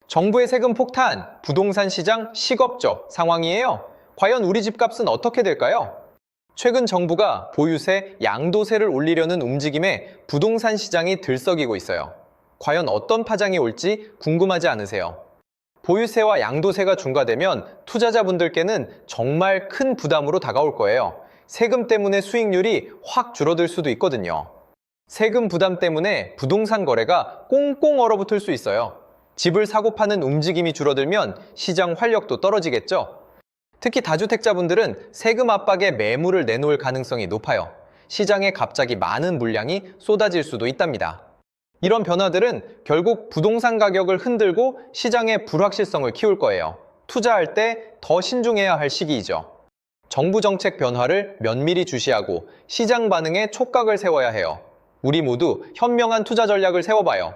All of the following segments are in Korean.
정부의 세금 폭탄, 부동산 시장 식업적 상황이에요. 과연 우리 집값은 어떻게 될까요? 최근 정부가 보유세, 양도세를 올리려는 움직임에 부동산 시장이 들썩이고 있어요. 과연 어떤 파장이 올지 궁금하지 않으세요? 보유세와 양도세가 중과되면 투자자분들께는 정말 큰 부담으로 다가올 거예요. 세금 때문에 수익률이 확 줄어들 수도 있거든요. 세금 부담 때문에 부동산 거래가 꽁꽁 얼어붙을 수 있어요. 집을 사고 파는 움직임이 줄어들면 시장 활력도 떨어지겠죠. 특히 다주택자분들은 세금 압박에 매물을 내놓을 가능성이 높아요. 시장에 갑자기 많은 물량이 쏟아질 수도 있답니다. 이런 변화들은 결국 부동산 가격을 흔들고 시장의 불확실성을 키울 거예요. 투자할 때 더 신중해야 할 시기이죠. 정부 정책 변화를 면밀히 주시하고 시장 반응에 촉각을 세워야 해요. 우리 모두 현명한 투자 전략을 세워봐요.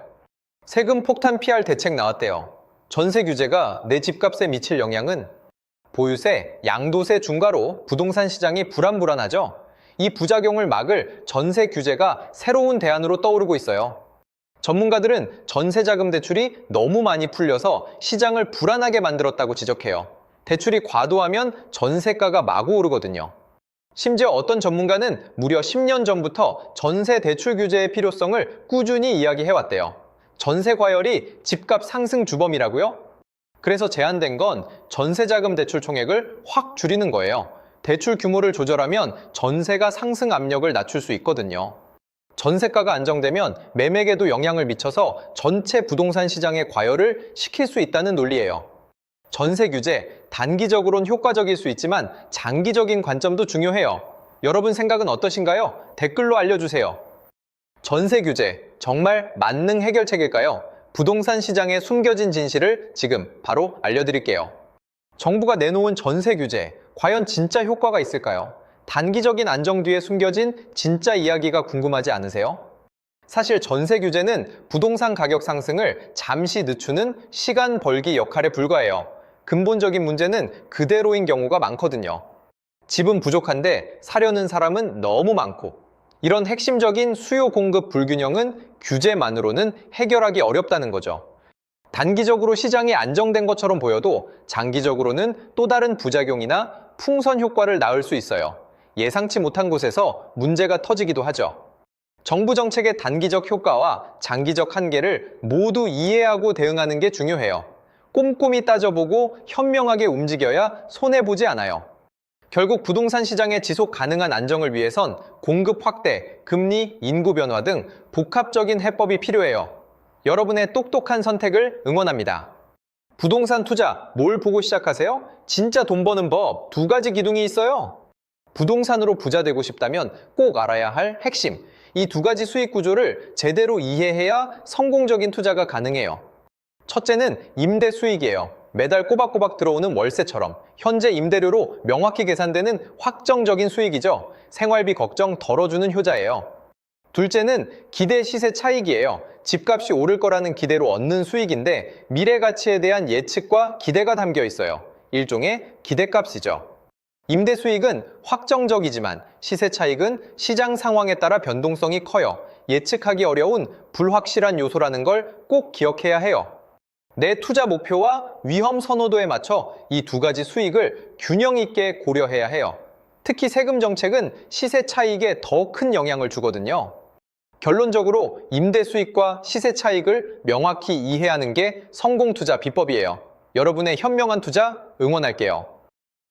세금 폭탄 피할 대책 나왔대요. 전세 규제가 내 집값에 미칠 영향은? 보유세, 양도세 중과로 부동산 시장이 불안하죠. 이 부작용을 막을 전세 규제가 새로운 대안으로 떠오르고 있어요. 전문가들은 전세자금 대출이 너무 많이 풀려서 시장을 불안하게 만들었다고 지적해요. 대출이 과도하면 전세가가 마구 오르거든요. 심지어 어떤 전문가는 무려 10년 전부터 전세 대출 규제의 필요성을 꾸준히 이야기해왔대요. 전세 과열이 집값 상승 주범이라고요? 그래서 제안된 건 전세자금 대출 총액을 확 줄이는 거예요. 대출 규모를 조절하면 전세가 상승 압력을 낮출 수 있거든요. 전세가가 안정되면 매매에도 영향을 미쳐서 전체 부동산 시장의 과열을 시킬 수 있다는 논리예요. 전세 규제, 단기적으로는 효과적일 수 있지만 장기적인 관점도 중요해요. 여러분 생각은 어떠신가요? 댓글로 알려주세요. 전세 규제, 정말 만능 해결책일까요? 부동산 시장의 숨겨진 진실을 지금 바로 알려드릴게요. 정부가 내놓은 전세 규제, 과연 진짜 효과가 있을까요? 단기적인 안정 뒤에 숨겨진 진짜 이야기가 궁금하지 않으세요? 사실 전세 규제는 부동산 가격 상승을 잠시 늦추는 시간 벌기 역할에 불과해요. 근본적인 문제는 그대로인 경우가 많거든요. 집은 부족한데 사려는 사람은 너무 많고, 이런 핵심적인 수요 공급 불균형은 규제만으로는 해결하기 어렵다는 거죠. 단기적으로 시장이 안정된 것처럼 보여도 장기적으로는 또 다른 부작용이나 풍선 효과를 낳을 수 있어요. 예상치 못한 곳에서 문제가 터지기도 하죠. 정부 정책의 단기적 효과와 장기적 한계를 모두 이해하고 대응하는 게 중요해요. 꼼꼼히 따져보고 현명하게 움직여야 손해보지 않아요. 결국 부동산 시장의 지속 가능한 안정을 위해선 공급 확대, 금리, 인구 변화 등 복합적인 해법이 필요해요. 여러분의 똑똑한 선택을 응원합니다. 부동산 투자, 뭘 보고 시작하세요? 진짜 돈 버는 법, 2가지 기둥이 있어요. 부동산으로 부자 되고 싶다면 꼭 알아야 할 핵심, 이 2가지 수익 구조를 제대로 이해해야 성공적인 투자가 가능해요. 첫째는 임대 수익이에요. 매달 꼬박꼬박 들어오는 월세처럼 현재 임대료로 명확히 계산되는 확정적인 수익이죠. 생활비 걱정 덜어주는 효자예요. 둘째는 기대 시세 차익이에요. 집값이 오를 거라는 기대로 얻는 수익인데 미래 가치에 대한 예측과 기대가 담겨 있어요. 일종의 기대값이죠. 임대 수익은 확정적이지만 시세 차익은 시장 상황에 따라 변동성이 커요. 예측하기 어려운 불확실한 요소라는 걸 꼭 기억해야 해요. 내 투자 목표와 위험 선호도에 맞춰 이 2가지 수익을 균형 있게 고려해야 해요. 특히 세금 정책은 시세 차익에 더 큰 영향을 주거든요. 결론적으로 임대 수익과 시세 차익을 명확히 이해하는 게 성공 투자 비법이에요. 여러분의 현명한 투자 응원할게요.